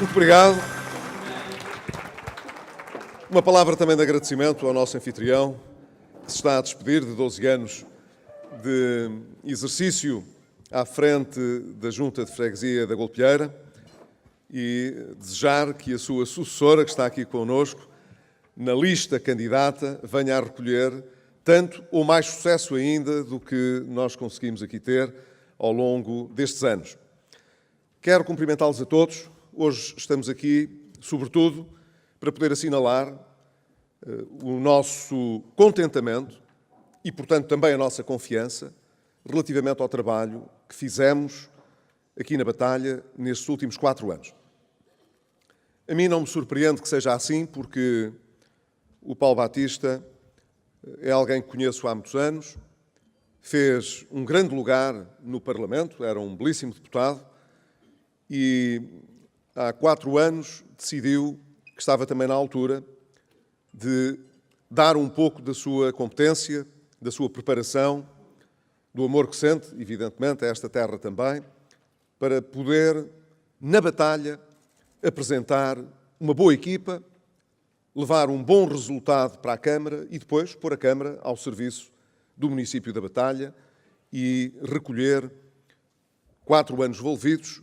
Muito obrigado. Uma palavra também de agradecimento ao nosso anfitrião, que se está a despedir de 12 anos de exercício à frente da Junta de Freguesia da Golpieira e desejar que a sua sucessora, que está aqui connosco, na lista candidata, venha a recolher tanto ou mais sucesso ainda do que nós conseguimos aqui ter ao longo destes anos. Quero cumprimentá-los a todos. Hoje estamos aqui, sobretudo, para poder assinalar o nosso contentamento e, portanto, também a nossa confiança relativamente ao trabalho que fizemos aqui na Batalha nestes últimos 4 anos. A mim não me surpreende que seja assim, porque o Paulo Batista é alguém que conheço há muitos anos, fez um grande lugar no Parlamento, era um belíssimo deputado e há 4 anos decidiu que estava também na altura de dar um pouco da sua competência, da sua preparação, do amor que sente, evidentemente, a esta terra também, para poder, na Batalha, apresentar uma boa equipa, levar um bom resultado para a Câmara e depois pôr a Câmara ao serviço do município da Batalha e recolher, 4 anos envolvidos,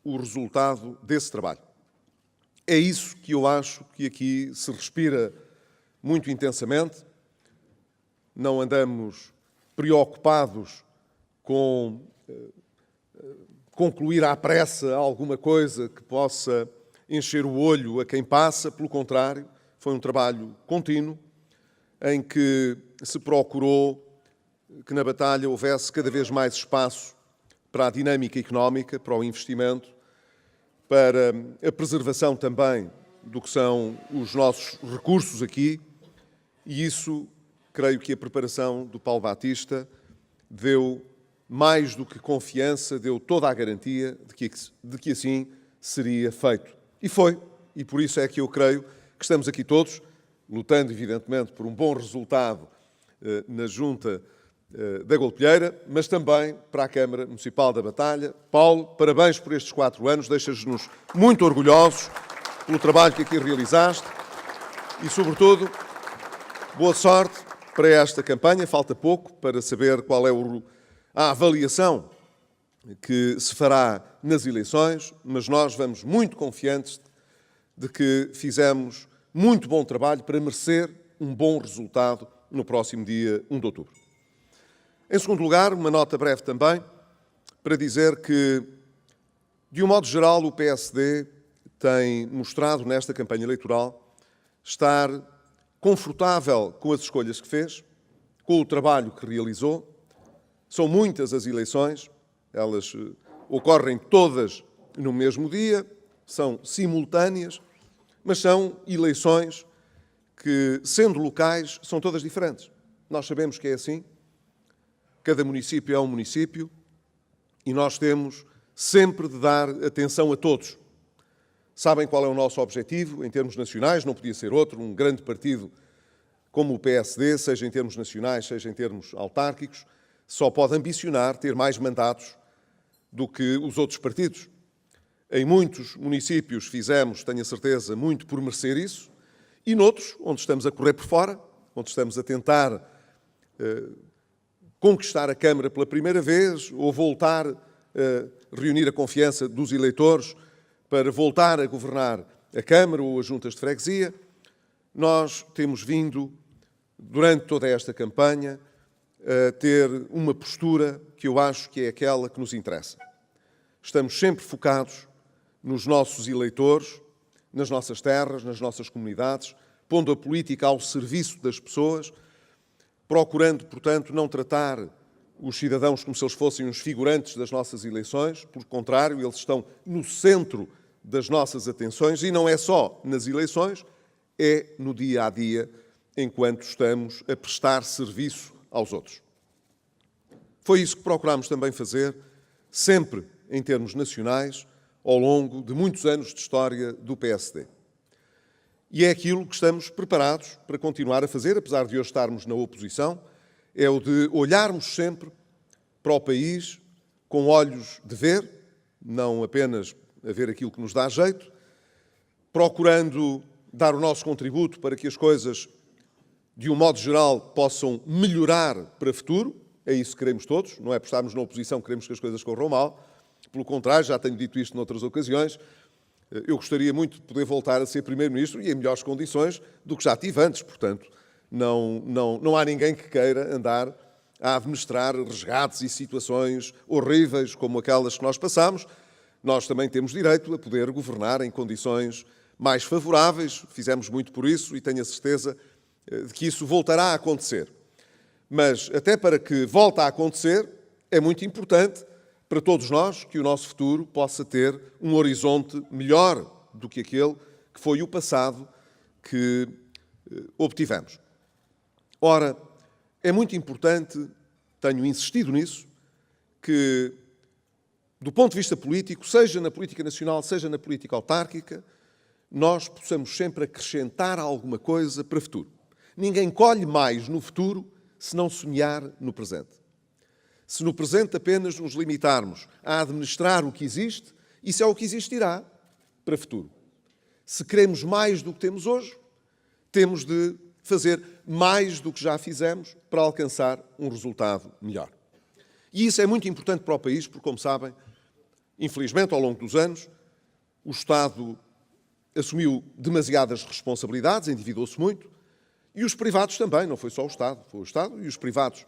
o resultado desse trabalho. É isso que eu acho que aqui se respira muito intensamente. Não andamos preocupados com concluir à pressa alguma coisa que possa encher o olho a quem passa. Pelo contrário, foi um trabalho contínuo em que se procurou que na Batalha houvesse cada vez mais espaço para a dinâmica económica, para o investimento, para a preservação também do que são os nossos recursos aqui, e isso, creio que a preparação do Paulo Batista deu mais do que confiança, deu toda a garantia de que assim seria feito. E foi, e por isso é que eu creio que estamos aqui todos, lutando evidentemente por um bom resultado na Junta da Golpieira, mas também para a Câmara Municipal da Batalha. Paulo, parabéns por estes 4 anos, deixas-nos muito orgulhosos pelo trabalho que aqui realizaste e, sobretudo, boa sorte para esta campanha. Falta pouco para saber qual é a avaliação que se fará nas eleições, mas nós vamos muito confiantes de que fizemos muito bom trabalho para merecer um bom resultado no próximo dia 1 de outubro. Em segundo lugar, uma nota breve também, para dizer que, de um modo geral, o PSD tem mostrado nesta campanha eleitoral estar confortável com as escolhas que fez, com o trabalho que realizou. São muitas as eleições, elas ocorrem todas no mesmo dia, são simultâneas, mas são eleições que, sendo locais, são todas diferentes. Nós sabemos que é assim. Cada município é um município e nós temos sempre de dar atenção a todos. Sabem qual é o nosso objetivo em termos nacionais, não podia ser outro, um grande partido como o PSD, seja em termos nacionais, seja em termos autárquicos, só pode ambicionar ter mais mandatos do que os outros partidos. Em muitos municípios fizemos, tenho a certeza, muito por merecer isso, e noutros, onde estamos a correr por fora, onde estamos a tentar conquistar a Câmara pela primeira vez ou voltar a reunir a confiança dos eleitores para voltar a governar a Câmara ou as juntas de freguesia, nós temos vindo, durante toda esta campanha, a ter uma postura que eu acho que é aquela que nos interessa. Estamos sempre focados nos nossos eleitores, nas nossas terras, nas nossas comunidades, pondo a política ao serviço das pessoas, procurando, portanto, não tratar os cidadãos como se eles fossem uns figurantes das nossas eleições. Pelo contrário, eles estão no centro das nossas atenções e não é só nas eleições, é no dia-a-dia, enquanto estamos a prestar serviço aos outros. Foi isso que procurámos também fazer, sempre em termos nacionais, ao longo de muitos anos de história do PSD. E é aquilo que estamos preparados para continuar a fazer, apesar de hoje estarmos na oposição, é o de olharmos sempre para o país com olhos de ver, não apenas a ver aquilo que nos dá jeito, procurando dar o nosso contributo para que as coisas, de um modo geral, possam melhorar para o futuro. É isso que queremos todos, não é por estarmos na oposição que queremos que as coisas corram mal. Pelo contrário, já tenho dito isto noutras ocasiões, eu gostaria muito de poder voltar a ser Primeiro-Ministro e em melhores condições do que já tive antes. Portanto, não há ninguém que queira andar a administrar resgates e situações horríveis como aquelas que nós passamos. Nós também temos direito a poder governar em condições mais favoráveis. Fizemos muito por isso e tenho a certeza de que isso voltará a acontecer. Mas, até para que volte a acontecer, é muito importante para todos nós que o nosso futuro possa ter um horizonte melhor do que aquele que foi o passado que obtivemos. Ora, é muito importante, tenho insistido nisso, que, do ponto de vista político, seja na política nacional, seja na política autárquica, nós possamos sempre acrescentar alguma coisa para o futuro. Ninguém colhe mais no futuro se não sonhar no presente. Se no presente apenas nos limitarmos a administrar o que existe, isso é o que existirá para o futuro. Se queremos mais do que temos hoje, temos de fazer mais do que já fizemos para alcançar um resultado melhor. E isso é muito importante para o país, porque, como sabem, infelizmente, ao longo dos anos, o Estado assumiu demasiadas responsabilidades, endividou-se muito, e os privados também, não foi só o Estado, foi o Estado e os privados.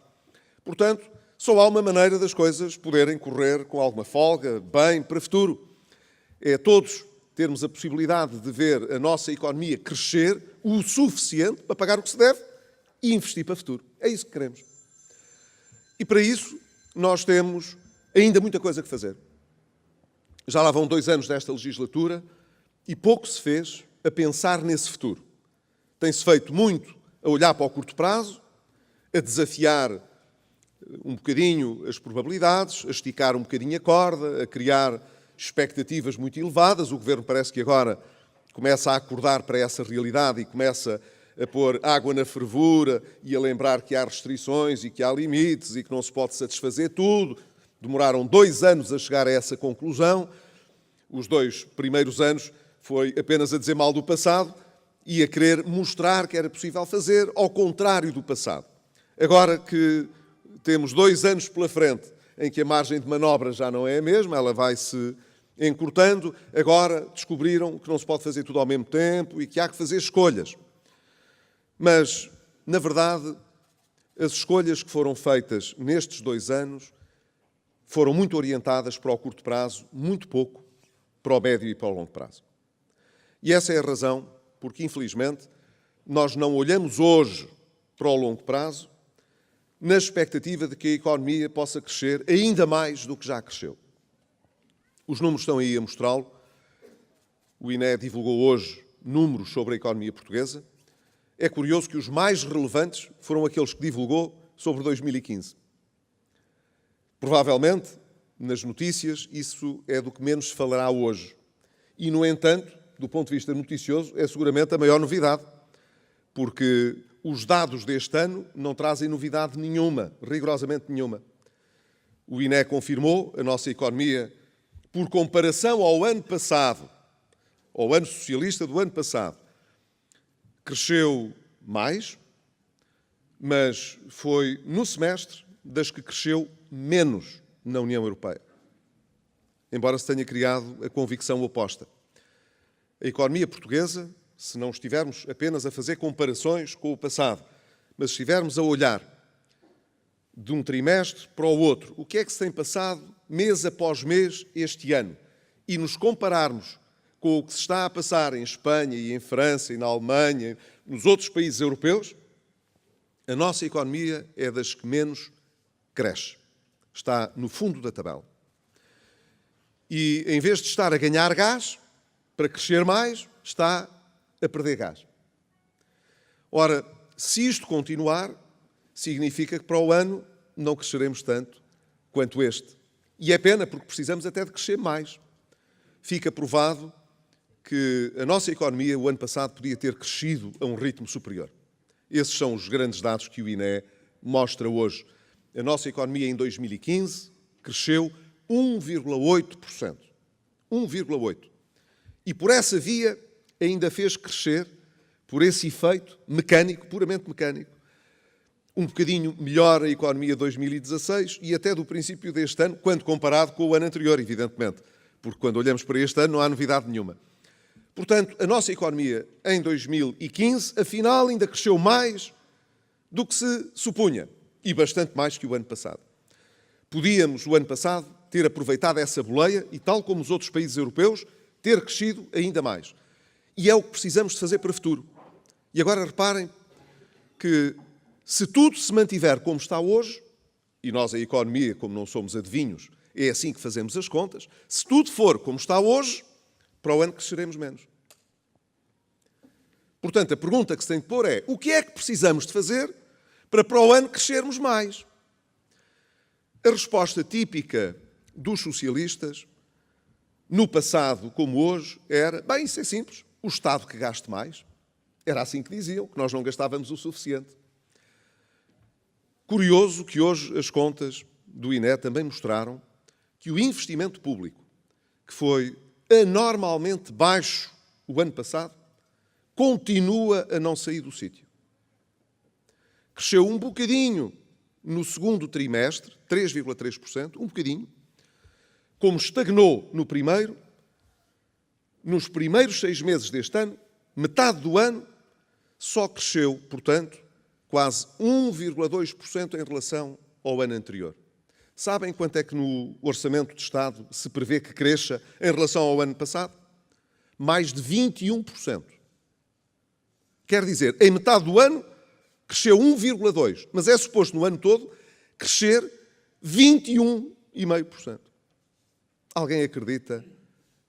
Portanto, só há uma maneira das coisas poderem correr com alguma folga, bem, para o futuro. É todos termos a possibilidade de ver a nossa economia crescer o suficiente para pagar o que se deve e investir para o futuro. É isso que queremos. E para isso nós temos ainda muita coisa que fazer. Já lá vão 2 anos desta legislatura e pouco se fez a pensar nesse futuro. Tem-se feito muito a olhar para o curto prazo, a desafiar um bocadinho as probabilidades, a esticar um bocadinho a corda, a criar expectativas muito elevadas. O Governo parece que agora começa a acordar para essa realidade e começa a pôr água na fervura e a lembrar que há restrições e que há limites e que não se pode satisfazer tudo. Demoraram 2 anos a chegar a essa conclusão. Os 2 primeiros anos foi apenas a dizer mal do passado e a querer mostrar que era possível fazer ao contrário do passado. Agora que temos 2 anos pela frente em que a margem de manobra já não é a mesma, ela vai-se encurtando, agora descobriram que não se pode fazer tudo ao mesmo tempo e que há que fazer escolhas. Mas, na verdade, as escolhas que foram feitas nestes 2 anos foram muito orientadas para o curto prazo, muito pouco para o médio e para o longo prazo. E essa é a razão porque, infelizmente, nós não olhamos hoje para o longo prazo na expectativa de que a economia possa crescer ainda mais do que já cresceu. Os números estão aí a mostrá-lo. O INE divulgou hoje números sobre a economia portuguesa. É curioso que os mais relevantes foram aqueles que divulgou sobre 2015. Provavelmente, nas notícias, isso é do que menos se falará hoje. E, no entanto, do ponto de vista noticioso, é seguramente a maior novidade, porque os dados deste ano não trazem novidade nenhuma, rigorosamente nenhuma. O INE confirmou a nossa economia, por comparação ao ano passado, ao ano socialista do ano passado, cresceu mais, mas foi no semestre das que cresceu menos na União Europeia. Embora se tenha criado a convicção oposta. A economia portuguesa, se não estivermos apenas a fazer comparações com o passado, mas estivermos a olhar de um trimestre para o outro, o que é que se tem passado mês após mês este ano, e nos compararmos com o que se está a passar em Espanha e em França e na Alemanha, nos outros países europeus, a nossa economia é das que menos cresce. Está no fundo da tabela. E, em vez de estar a ganhar gás, para crescer mais, está a perder gás. Ora, se isto continuar, significa que para o ano não cresceremos tanto quanto este. E é pena, porque precisamos até de crescer mais. Fica provado que a nossa economia, o ano passado, podia ter crescido a um ritmo superior. Esses são os grandes dados que o INE mostra hoje. A nossa economia, em 2015, cresceu 1,8%. 1,8%. E por essa via ainda fez crescer, por esse efeito mecânico, puramente mecânico, um bocadinho melhor a economia de 2016 e até do princípio deste ano, quando comparado com o ano anterior, evidentemente, porque quando olhamos para este ano não há novidade nenhuma. Portanto, a nossa economia em 2015, afinal, ainda cresceu mais do que se supunha e bastante mais que o ano passado. Podíamos, o ano passado, ter aproveitado essa boleia e, tal como os outros países europeus, ter crescido ainda mais. E é o que precisamos de fazer para o futuro. E agora reparem que, se tudo se mantiver como está hoje, e nós, a economia, como não somos adivinhos, é assim que fazemos as contas, se tudo for como está hoje, para o ano cresceremos menos. Portanto, a pergunta que se tem de pôr é: o que é que precisamos de fazer para o ano crescermos mais? A resposta típica dos socialistas, no passado como hoje, era: bem, isso é simples, o Estado que gaste mais. Era assim que diziam, que nós não gastávamos o suficiente. Curioso que hoje as contas do INE também mostraram que o investimento público, que foi anormalmente baixo o ano passado, continua a não sair do sítio. Cresceu um bocadinho no segundo trimestre, 3,3%, um bocadinho. Como estagnou no primeiro, nos primeiros 6 meses deste ano, metade do ano, só cresceu, portanto, quase 1,2% em relação ao ano anterior. Sabem quanto é que no Orçamento de Estado se prevê que cresça em relação ao ano passado? Mais de 21%. Quer dizer, em metade do ano, cresceu 1,2%, mas é suposto no ano todo crescer 21,5%. Alguém acredita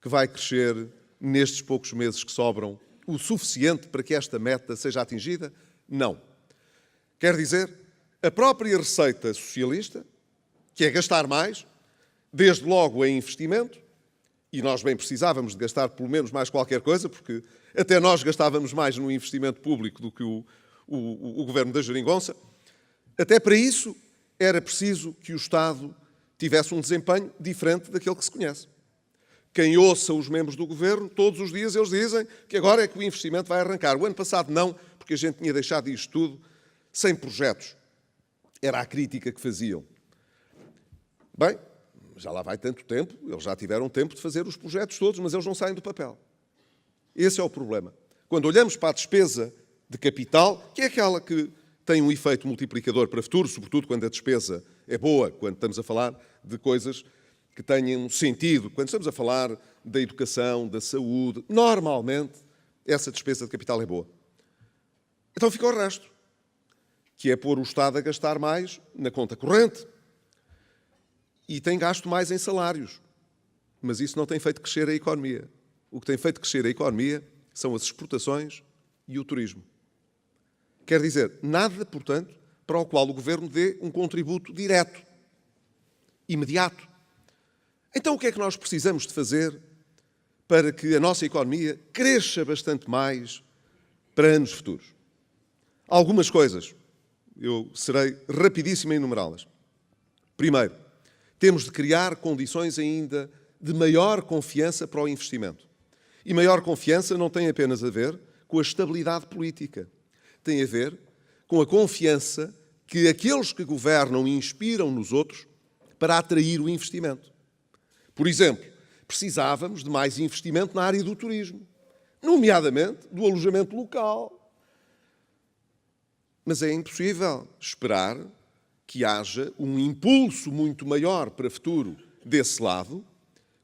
que vai crescer nestes poucos meses que sobram o suficiente para que esta meta seja atingida? Não. Quer dizer, a própria receita socialista, que é gastar mais, desde logo em investimento, e nós bem precisávamos de gastar pelo menos mais qualquer coisa, porque até nós gastávamos mais no investimento público do que o governo da Geringonça, até para isso era preciso que o Estado tivesse um desempenho diferente daquele que se conhece. Quem ouça os membros do governo, todos os dias eles dizem que agora é que o investimento vai arrancar. O ano passado não, porque a gente tinha deixado isto tudo sem projetos. Era a crítica que faziam. Bem, já lá vai tanto tempo, eles já tiveram tempo de fazer os projetos todos, mas eles não saem do papel. Esse é o problema. Quando olhamos para a despesa de capital, que é aquela que tem um efeito multiplicador para o futuro, sobretudo quando a despesa é boa, quando estamos a falar de coisas que tenham sentido, quando estamos a falar da educação, da saúde, normalmente essa despesa de capital é boa. Então fica o resto, que é pôr o Estado a gastar mais na conta corrente. E tem gasto mais em salários. Mas isso não tem feito crescer a economia. O que tem feito crescer a economia são as exportações e o turismo. Quer dizer, nada, portanto, para o qual o Governo dê um contributo direto, imediato. Então o que é que nós precisamos de fazer para que a nossa economia cresça bastante mais para anos futuros? Algumas coisas. Eu serei rapidíssimo a enumerá-las. Primeiro, temos de criar condições ainda de maior confiança para o investimento. E maior confiança não tem apenas a ver com a estabilidade política. Tem a ver com a confiança que aqueles que governam inspiram nos outros para atrair o investimento. Por exemplo, precisávamos de mais investimento na área do turismo, nomeadamente do alojamento local. Mas é impossível esperar que haja um impulso muito maior para o futuro desse lado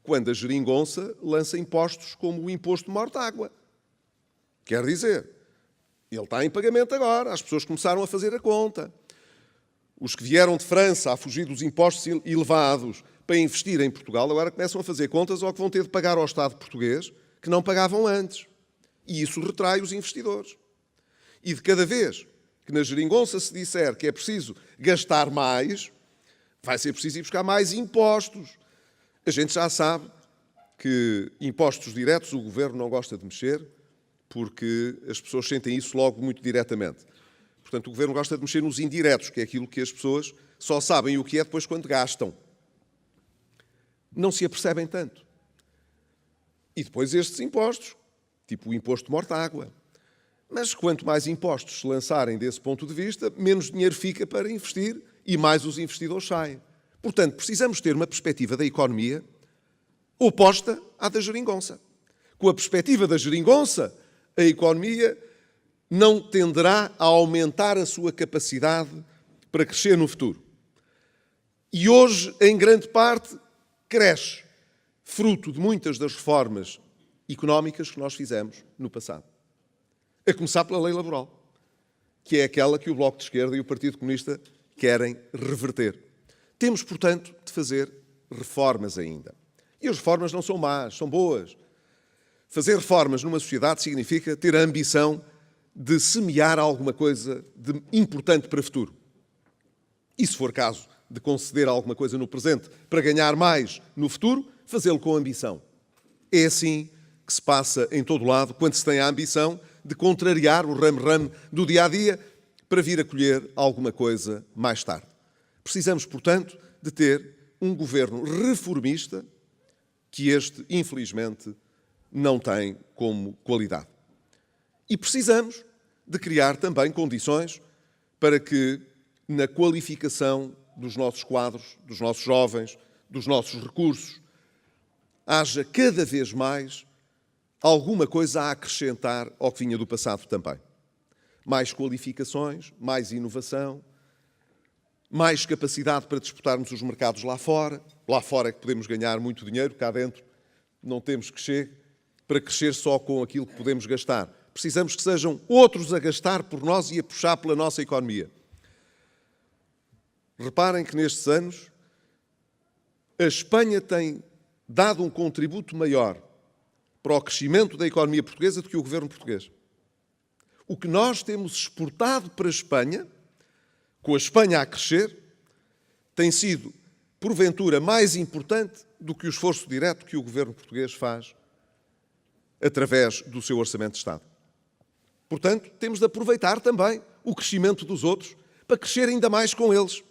quando a Geringonça lança impostos como o imposto de morte-água. Quer dizer, ele está em pagamento agora, as pessoas começaram a fazer a conta. Os que vieram de França a fugir dos impostos elevados para investir em Portugal agora começam a fazer contas ao que vão ter de pagar ao Estado português que não pagavam antes. E isso retrai os investidores. E de cada vez que na Geringonça se disser que é preciso gastar mais, vai ser preciso ir buscar mais impostos. A gente já sabe que impostos diretos o Governo não gosta de mexer porque as pessoas sentem isso logo muito diretamente. Portanto, o Governo gosta de mexer nos indiretos, que é aquilo que as pessoas só sabem o que é depois quando gastam. Não se apercebem tanto. E depois estes impostos tipo o imposto de morta-água. Mas quanto mais impostos se lançarem desse ponto de vista, menos dinheiro fica para investir e mais os investidores saem. Portanto, precisamos ter uma perspectiva da economia oposta à da geringonça. Com a perspectiva da geringonça, a economia não tenderá a aumentar a sua capacidade para crescer no futuro. E hoje, em grande parte, cresce, fruto de muitas das reformas económicas que nós fizemos no passado. A começar pela lei laboral, que é aquela que o Bloco de Esquerda e o Partido Comunista querem reverter. Temos, portanto, de fazer reformas ainda. E as reformas não são más, são boas. Fazer reformas numa sociedade significa ter a ambição de semear alguma coisa de importante para o futuro. E, se for caso de conceder alguma coisa no presente para ganhar mais no futuro, fazê-lo com ambição. É assim que se passa em todo lado, quando se tem a ambição de contrariar o rame-rame do dia-a-dia para vir a colher alguma coisa mais tarde. Precisamos, portanto, de ter um governo reformista que este, infelizmente, não tem como qualidade. E precisamos de criar também condições para que, na qualificação dos nossos quadros, dos nossos jovens, dos nossos recursos, haja cada vez mais alguma coisa a acrescentar ao que vinha do passado também. Mais qualificações, mais inovação, mais capacidade para disputarmos os mercados lá fora. Lá fora é que podemos ganhar muito dinheiro, cá dentro não temos que chegar para crescer só com aquilo que podemos gastar. Precisamos que sejam outros a gastar por nós e a puxar pela nossa economia. Reparem que nestes anos a Espanha tem dado um contributo maior para o crescimento da economia portuguesa do que o governo português. O que nós temos exportado para a Espanha, com a Espanha a crescer, tem sido, porventura, mais importante do que o esforço direto que o governo português faz através do seu Orçamento de Estado. Portanto, temos de aproveitar também o crescimento dos outros para crescer ainda mais com eles.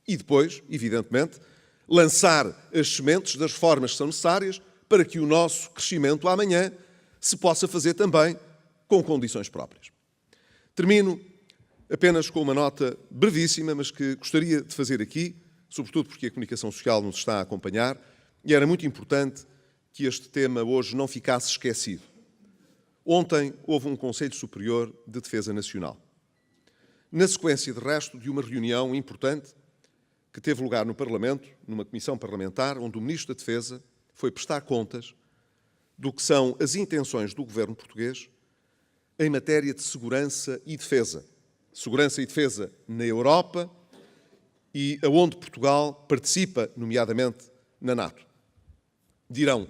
E depois, evidentemente, lançar as sementes das reformas que são necessárias para que o nosso crescimento amanhã se possa fazer também com condições próprias. Termino apenas com uma nota brevíssima, mas que gostaria de fazer aqui, sobretudo porque a comunicação social nos está a acompanhar, e era muito importante que este tema hoje não ficasse esquecido. Ontem houve um Conselho Superior de Defesa Nacional. Na sequência, de resto, de uma reunião importante que teve lugar no Parlamento, numa comissão parlamentar, onde o Ministro da Defesa foi prestar contas do que são as intenções do governo português em matéria de segurança e defesa. Segurança e defesa na Europa e aonde Portugal participa, nomeadamente, na NATO. Dirão,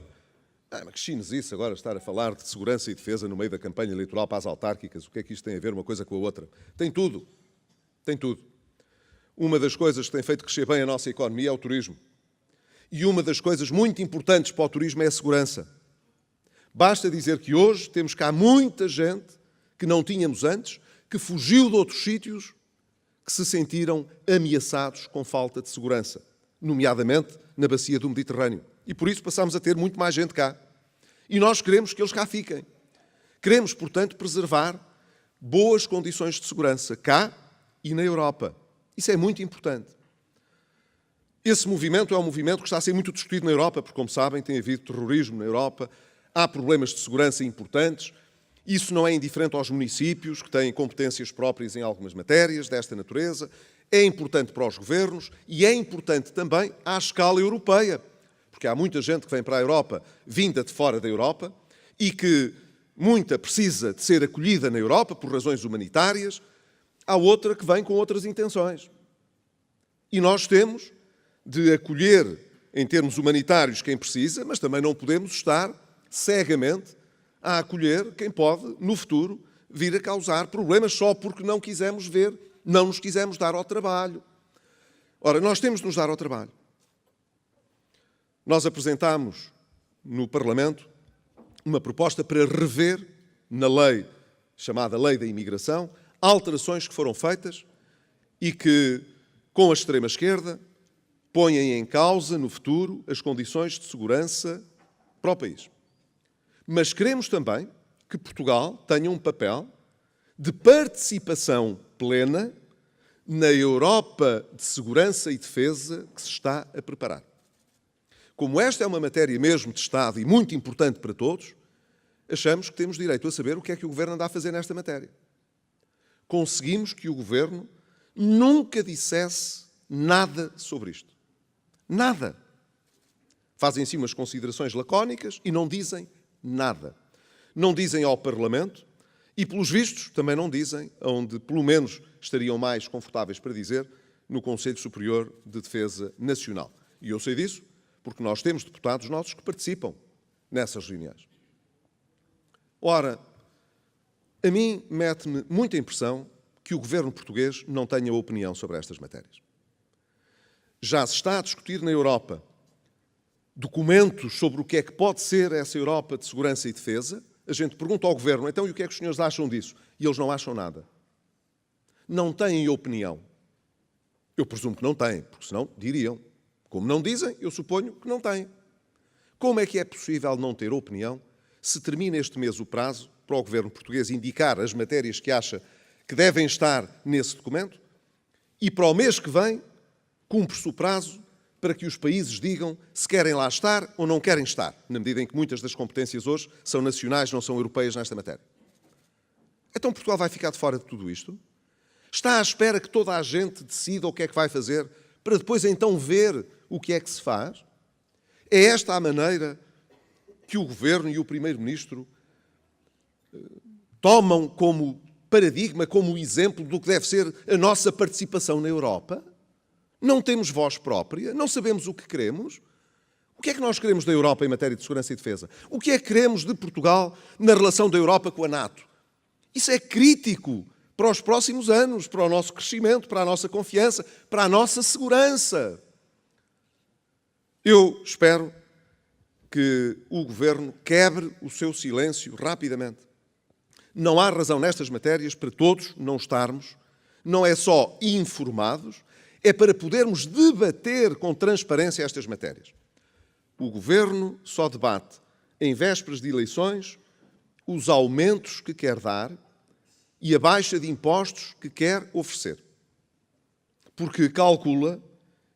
mas que chinesice agora estar a falar de segurança e defesa no meio da campanha eleitoral para as autárquicas, o que é que isto tem a ver uma coisa com a outra? Tem tudo. Tem tudo. Uma das coisas que tem feito crescer bem a nossa economia é o turismo. E uma das coisas muito importantes para o turismo é a segurança. Basta dizer que hoje temos cá muita gente que não tínhamos antes, que fugiu de outros sítios, que se sentiram ameaçados com falta de segurança, nomeadamente na bacia do Mediterrâneo. E por isso passamos a ter muito mais gente cá. E nós queremos que eles cá fiquem. Queremos, portanto, preservar boas condições de segurança cá e na Europa. Isso é muito importante. Esse movimento é um movimento que está a ser muito discutido na Europa, porque, como sabem, tem havido terrorismo na Europa, há problemas de segurança importantes. Isso não é indiferente aos municípios, que têm competências próprias em algumas matérias desta natureza. É importante para os governos e é importante também à escala europeia, porque há muita gente que vem para a Europa vinda de fora da Europa e que muita precisa de ser acolhida na Europa por razões humanitárias. Há outra que vem com outras intenções. E nós temos de acolher, em termos humanitários, quem precisa, mas também não podemos estar cegamente a acolher quem pode, no futuro, vir a causar problemas só porque não quisemos ver, não nos quisemos dar ao trabalho. Ora, nós temos de nos dar ao trabalho. Nós apresentámos no Parlamento uma proposta para rever na lei, chamada Lei da Imigração, alterações que foram feitas e que, com a extrema-esquerda, põem em causa, no futuro, as condições de segurança para o país. Mas queremos também que Portugal tenha um papel de participação plena na Europa de segurança e defesa que se está a preparar. Como esta é uma matéria mesmo de Estado e muito importante para todos, achamos que temos direito a saber o que é que o Governo anda a fazer nesta matéria. Conseguimos que o Governo nunca dissesse nada sobre isto. Nada. Fazem sim umas considerações lacónicas e não dizem nada. Não dizem ao Parlamento e, pelos vistos, também não dizem onde, pelo menos, estariam mais confortáveis para dizer, no Conselho Superior de Defesa Nacional. E eu sei disso porque nós temos deputados nossos que participam nessas reuniões. Ora, a mim mete-me muita impressão que o Governo português não tenha opinião sobre estas matérias. Já se está a discutir na Europa documentos sobre o que é que pode ser essa Europa de segurança e defesa. A gente pergunta ao Governo, então, e o que é que os senhores acham disso? E eles não acham nada. Não têm opinião. Eu presumo que não têm, porque senão diriam. Como não dizem, eu suponho que não têm. Como é que é possível não ter opinião se termina este mês o prazo para o Governo português indicar as matérias que acha que devem estar nesse documento e para o mês que vem cumpre-se o prazo para que os países digam se querem lá estar ou não querem estar, na medida em que muitas das competências hoje são nacionais, não são europeias nesta matéria. Então Portugal vai ficar de fora de tudo isto? Está à espera que toda a gente decida o que é que vai fazer para depois então ver o que é que se faz? É esta a maneira que o Governo e o Primeiro-Ministro tomam como paradigma, como exemplo do que deve ser a nossa participação na Europa? Não temos voz própria, não sabemos o que queremos. O que é que nós queremos da Europa em matéria de segurança e defesa? O que é que queremos de Portugal na relação da Europa com a NATO? Isso é crítico para os próximos anos, para o nosso crescimento, para a nossa confiança, para a nossa segurança. Eu espero que o Governo quebre o seu silêncio rapidamente. Não há razão nestas matérias para todos não estarmos, não é só informados, é para podermos debater com transparência estas matérias. O Governo só debate, em vésperas de eleições, os aumentos que quer dar e a baixa de impostos que quer oferecer. Porque calcula,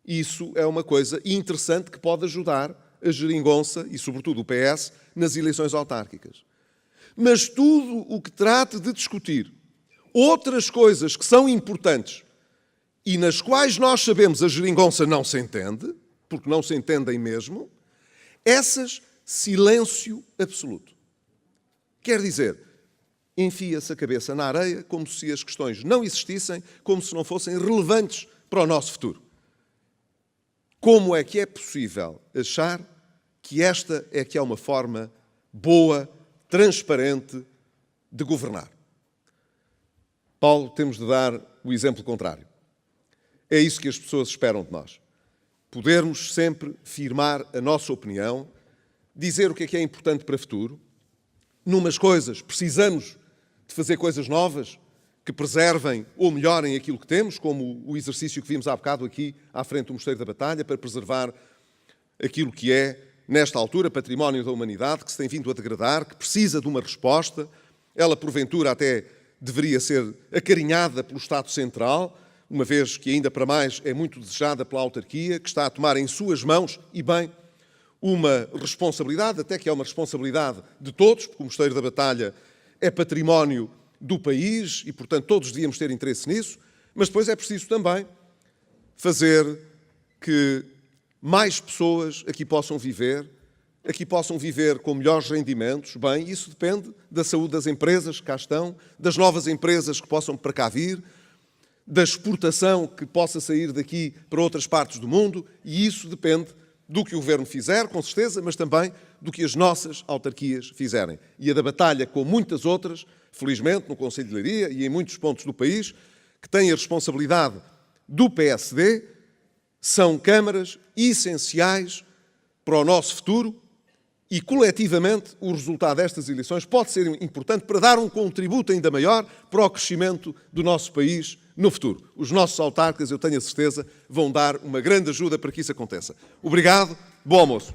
isso é uma coisa interessante que pode ajudar a geringonça e, sobretudo, o PS nas eleições autárquicas. Mas tudo o que trate de discutir outras coisas que são importantes e nas quais nós sabemos a geringonça não se entende, porque não se entendem mesmo, essas, silêncio absoluto. Quer dizer, enfia-se a cabeça na areia como se as questões não existissem, como se não fossem relevantes para o nosso futuro. Como é que é possível achar que esta é que é uma forma boa, transparente de governar? Paulo, temos de dar o exemplo contrário. É isso que as pessoas esperam de nós. Podermos sempre firmar a nossa opinião, dizer o que é importante para o futuro. Numas coisas precisamos de fazer coisas novas que preservem ou melhorem aquilo que temos, como o exercício que vimos há bocado aqui à frente do Mosteiro da Batalha, para preservar aquilo que é, nesta altura, património da humanidade, que se tem vindo a degradar, que precisa de uma resposta. Ela, porventura, até deveria ser acarinhada pelo Estado Central, uma vez que, ainda para mais, é muito desejada pela autarquia, que está a tomar em suas mãos, e bem, uma responsabilidade, até que é uma responsabilidade de todos, porque o Mosteiro da Batalha é património do país e, portanto, todos devíamos ter interesse nisso, mas depois é preciso também fazer que mais pessoas aqui possam viver com melhores rendimentos. Bem, isso depende da saúde das empresas que cá estão, das novas empresas que possam para cá vir, da exportação que possa sair daqui para outras partes do mundo, e isso depende do que o Governo fizer, com certeza, mas também do que as nossas autarquias fizerem. E a da Batalha, como muitas outras, felizmente, no Conselho de Leiria e em muitos pontos do país, que têm a responsabilidade do PSD, são câmaras essenciais para o nosso futuro e, coletivamente, o resultado destas eleições pode ser importante para dar um contributo ainda maior para o crescimento do nosso país no futuro. Os nossos autarcas, eu tenho a certeza, vão dar uma grande ajuda para que isso aconteça. Obrigado, bom almoço.